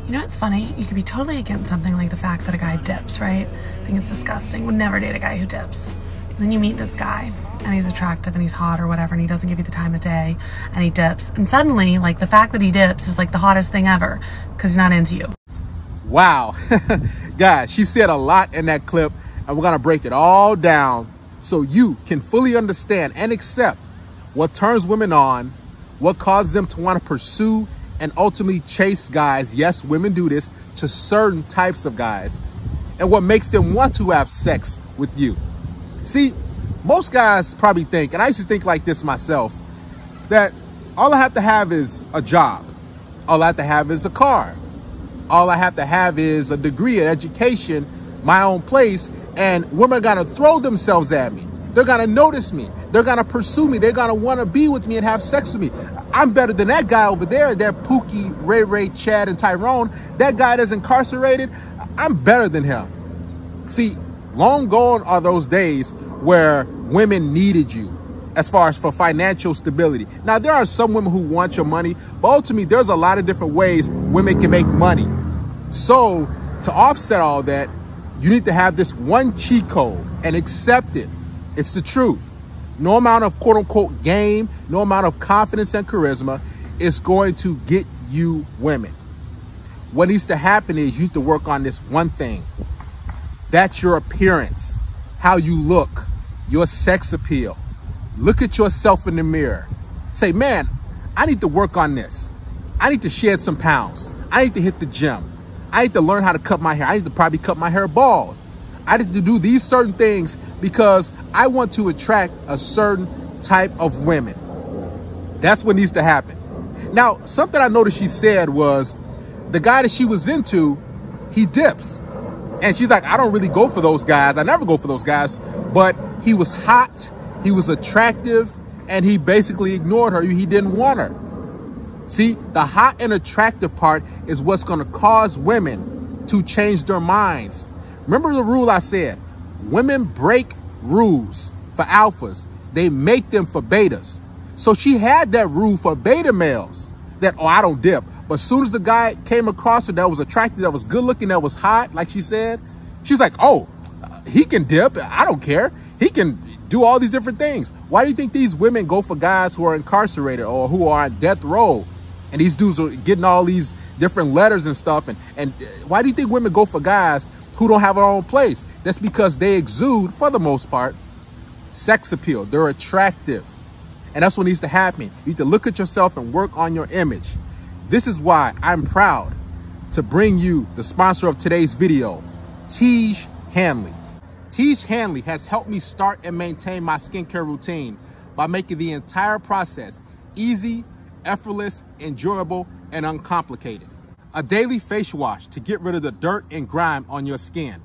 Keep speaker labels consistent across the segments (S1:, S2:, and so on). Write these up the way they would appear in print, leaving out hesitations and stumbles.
S1: You know what's funny? You could be totally against something like the fact that a guy dips, right? I think it's disgusting. Would never date a guy who dips. Then you meet this guy and he's attractive and he's hot or whatever and he doesn't give you the time of day and he dips. And suddenly, like, the fact that he dips is like the hottest thing ever because he's not into you.
S2: Wow. Guys, she said a lot in that clip and we're going to break it all down so you can fully understand and accept what turns women on, what causes them to want to pursue and ultimately chase guys. Yes, women do this to certain types of guys, and what makes them want to have sex with you. See, most guys probably think, and I used to think like this myself, that all I have to have is a job. All I have to have is a car. All I have to have is a degree, an education, my own place, and women are gonna throw themselves at me. They're gonna notice me. They're gonna pursue me. They're gonna wanna be with me and have sex with me. I'm better than that guy over there, that Pookie, Ray Ray, Chad, and Tyrone. That guy that's incarcerated, I'm better than him. See, long gone are those days where women needed you as far as for financial stability. Now, there are some women who want your money, but ultimately, there's a lot of different ways women can make money. So, to offset all that, you need to have this one cheat code and accept it. It's the truth. No amount of quote-unquote game, no amount of confidence and charisma is going to get you women. What needs to happen is you need to work on this one thing. That's your appearance, how you look, your sex appeal. Look at yourself in the mirror. Say, man, I need to work on this. I need to shed some pounds. I need to hit the gym. I need to learn how to cut my hair. I need to probably cut my hair bald. I need to do these certain things because I want to attract a certain type of women. That's what needs to happen. Now, something I noticed she said was the guy that she was into, he dips. And she's like, I don't really go for those guys. I never go for those guys. But he was hot, he was attractive, and he basically ignored her. He didn't want her. See, the hot and attractive part is what's going to cause women to change their minds. Remember the rule I said, women break rules for alphas. They make them for betas. So she had that rule for beta males that, oh, I don't dip. But as soon as the guy came across her that was attractive, that was good looking, that was hot, like she said, she's like, oh, he can dip. I don't care. He can do all these different things. Why do you think these women go for guys who are incarcerated or who are on death row? And these dudes are getting all these different letters and stuff. And why do you think women go for guys who don't have their own place? That's because they exude, for the most part, sex appeal. They're attractive. And that's what needs to happen. You need to look at yourself and work on your image. This is why I'm proud to bring you the sponsor of today's video, Tiege Hanley. Tiege Hanley has helped me start and maintain my skincare routine by making the entire process easy, effortless, enjoyable, and uncomplicated. A daily face wash to get rid of the dirt and grime on your skin.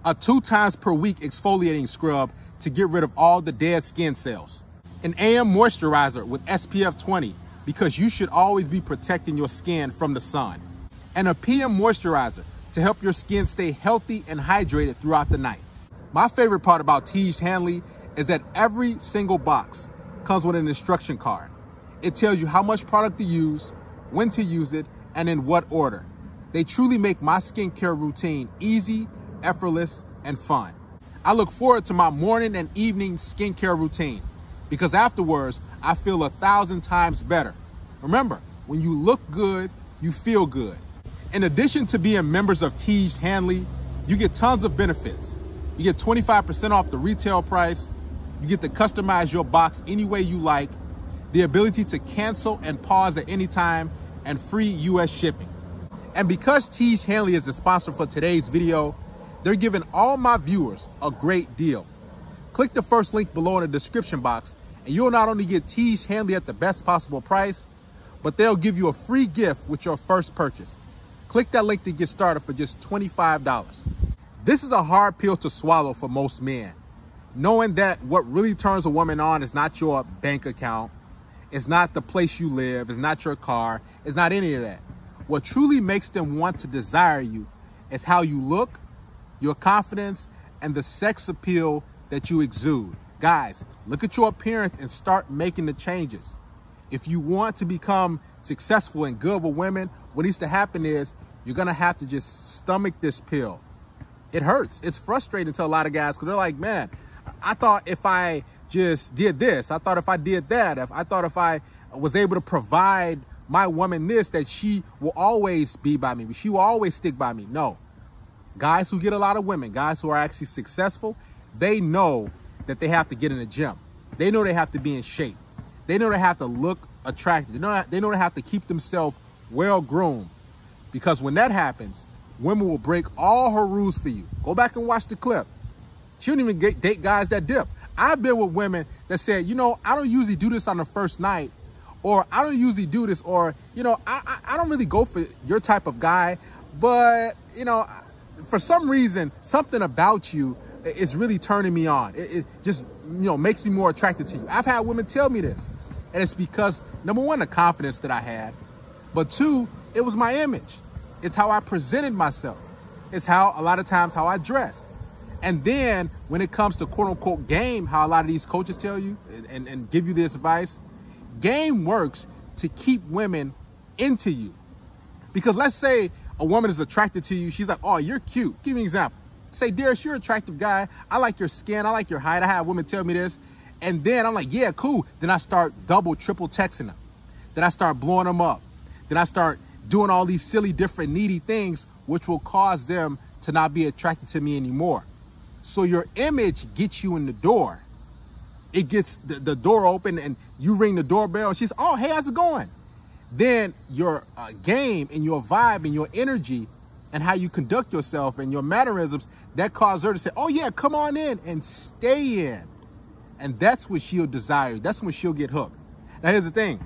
S2: A 2 times per week exfoliating scrub to get rid of all the dead skin cells. An AM moisturizer with SPF 20 because you should always be protecting your skin from the sun. And a PM moisturizer to help your skin stay healthy and hydrated throughout the night. My favorite part about Tiege Hanley is that every single box comes with an instruction card. It tells you how much product to use, when to use it, and in what order. They truly make my skincare routine easy, effortless, and fun. I look forward to my morning and evening skincare routine because afterwards, I feel 1,000 times better. Remember, when you look good, you feel good. In addition to being members of Tiege Hanley, you get tons of benefits. You get 25% off the retail price. You get to customize your box any way you like, the ability to cancel and pause at any time, and free US shipping. And because Tiege Hanley is the sponsor for today's video, they're giving all my viewers a great deal. Click the first link below in the description box and you'll not only get Tiege Hanley at the best possible price, but they'll give you a free gift with your first purchase. Click that link to get started for just $25. This is a hard pill to swallow for most men. Knowing that what really turns a woman on is not your bank account, it's not the place you live, it's not your car, it's not any of that. What truly makes them want to desire you is how you look, your confidence, and the sex appeal that you exude. Guys, look at your appearance and start making the changes. If you want to become successful and good with women, what needs to happen is You're going to have to just stomach this pill. It hurts. It's frustrating to a lot of guys because they're like, man, I thought if I just did this, I thought if I did that, I thought if I was able to provide my woman this, that she will always be by me. She will always stick by me. No. Guys who get a lot of women, guys who are actually successful, they know that they have to get in the gym. They know they have to be in shape. They know they have to look attractive. They know they have to keep themselves well-groomed. Because when that happens, women will break all her rules for you. Go back and watch the clip. She don't even date guys that dip. I've been with women that said, you know, I don't usually do this on the first night, or I don't usually do this, or, you know, I don't really go for your type of guy, but, you know, for some reason, something about you is really turning me on. It just, you know, makes me more attracted to you. I've had women tell me this, and it's because, number one, the confidence that I had, but two, it was my image. It's how I presented myself. It's how, a lot of times, how I dressed. And then when it comes to quote unquote game, how a lot of these coaches tell you and give you this advice, game works to keep women into you. Because let's say a woman is attracted to you. She's like, oh, you're cute. Give me an example. Say, Darius, you're an attractive guy. I like your skin. I like your height. I have women tell me this. And then I'm like, yeah, cool. Then I start double, triple texting them. Then I start blowing them up. Then I start doing all these silly, different, needy things, which will cause them to not be attracted to me anymore. So your image gets you in the door. It gets the door open and you ring the doorbell and she's, oh, hey, how's it going? Then your game and your vibe and your energy and how you conduct yourself and your mannerisms, that causes her to say, oh yeah, come on in and stay in. And that's what she'll desire. That's when she'll get hooked. Now here's the thing.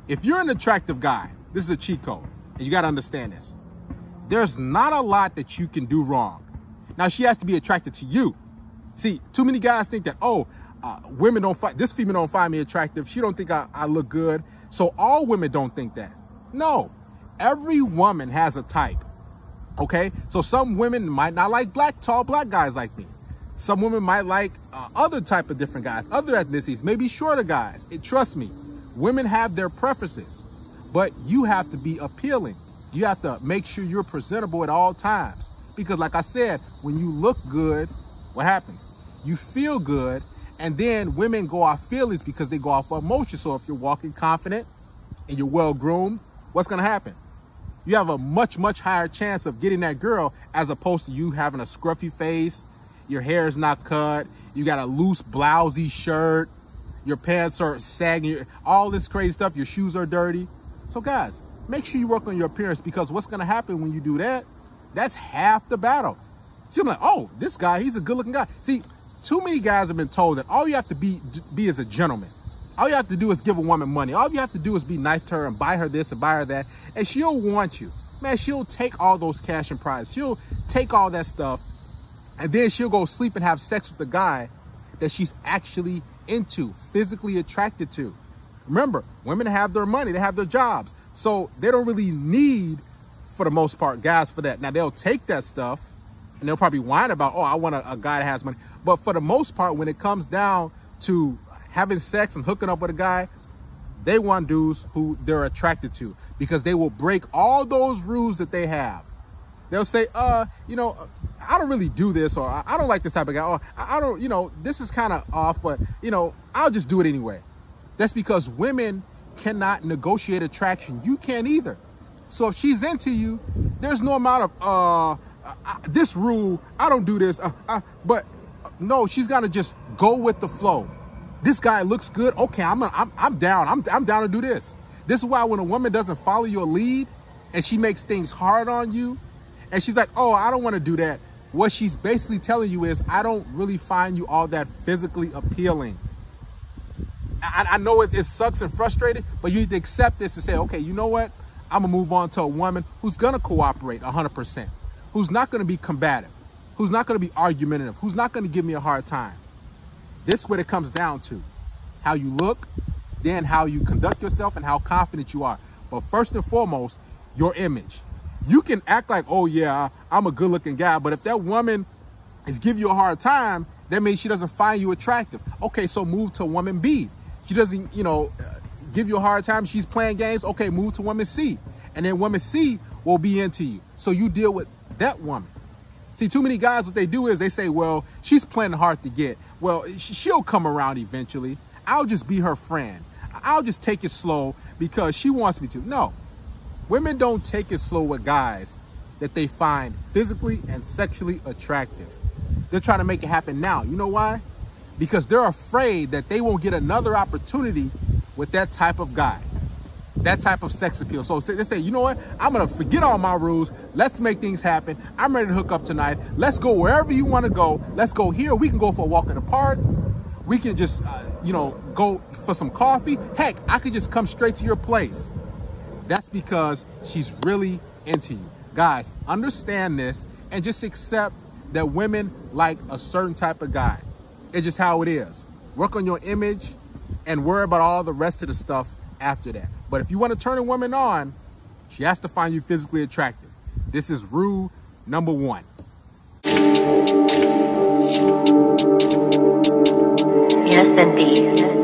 S2: If you're an attractive guy, this is a cheat code and you got to understand this. There's not a lot that you can do wrong. Now, she has to be attracted to you. See, too many guys think that, oh, women don't find, this female don't find me attractive. She don't think I look good. So all women don't think that. No, every woman has a type, okay? So some women might not like tall black guys like me. Some women might like other type of different guys, other ethnicities, maybe shorter guys. Trust me, women have their preferences, but you have to be appealing. You have to make sure you're presentable at all times. Because like I said, when you look good, what happens? You feel good, and then women go off feelings because they go off emotion. So if you're walking confident and you're well-groomed, what's going to happen? You have a much, much higher chance of getting that girl as opposed to you having a scruffy face, your hair is not cut, you got a loose, blousy shirt, your pants are sagging, all this crazy stuff, your shoes are dirty. So guys, make sure you work on your appearance, because what's going to happen when you do that? That's half the battle. See, I'm like, oh, this guy, he's a good-looking guy. See, too many guys have been told that all you have to be is a gentleman. All you have to do is give a woman money. All you have to do is be nice to her and buy her this and buy her that, and she'll want you. Man, she'll take all those cash and prizes. She'll take all that stuff, and then she'll go sleep and have sex with the guy that she's actually into, physically attracted to. Remember, women have their money. They have their jobs. So they don't really need, for the most part, guys for that. Now, they'll take that stuff and they'll probably whine about, oh, I want a guy that has money. But for the most part, when it comes down to having sex and hooking up with a guy, they want dudes who they're attracted to, because they will break all those rules that they have. They'll say, you know, I don't really do this, or I don't like this type of guy, or I don't, you know, this is kind of off, but, you know, I'll just do it anyway. That's because women cannot negotiate attraction. You can't either. So if she's into you, there's no amount of this rule, I don't do this, but no, she's gonna just go with the flow. This guy looks good. Okay, I'm down. I'm down to do this. This is why when a woman doesn't follow your lead and she makes things hard on you, and she's like, oh, I don't want to do that, what she's basically telling you is, I don't really find you all that physically appealing. I know it sucks and frustrating, but you need to accept this and say, okay, you know what? I'm going to move on to a woman who's going to cooperate 100%, who's not going to be combative, who's not going to be argumentative, who's not going to give me a hard time. This is what it comes down to. How you look, then how you conduct yourself, and how confident you are. But first and foremost, your image. You can act like, oh yeah, I'm a good looking guy, but if that woman is giving you a hard time, that means she doesn't find you attractive. Okay, so move to woman B. She doesn't, you know, give you a hard time. She's playing games. Okay, move to woman C. And then woman C will be into you. So you deal with that woman. See, too many guys, what they do is they say, well, she's playing hard to get. Well, she'll come around eventually. I'll just be her friend. I'll just take it slow because she wants me to. No, women don't take it slow with guys that they find physically and sexually attractive. They're trying to make it happen now. You know why? Because they're afraid that they won't get another opportunity with that type of guy, that type of sex appeal. So they say, you know what? I'm going to forget all my rules. Let's make things happen. I'm ready to hook up tonight. Let's go wherever you want to go. Let's go here. We can go for a walk in the park. We can just, go for some coffee. Heck, I could just come straight to your place. That's because she's really into you. Guys, understand this and just accept that women like a certain type of guy. It's just how it is. Work on your image and worry about all the rest of the stuff after that. But if you want to turn a woman on, she has to find you physically attractive. This is rule number 1.
S3: Yes, indeed.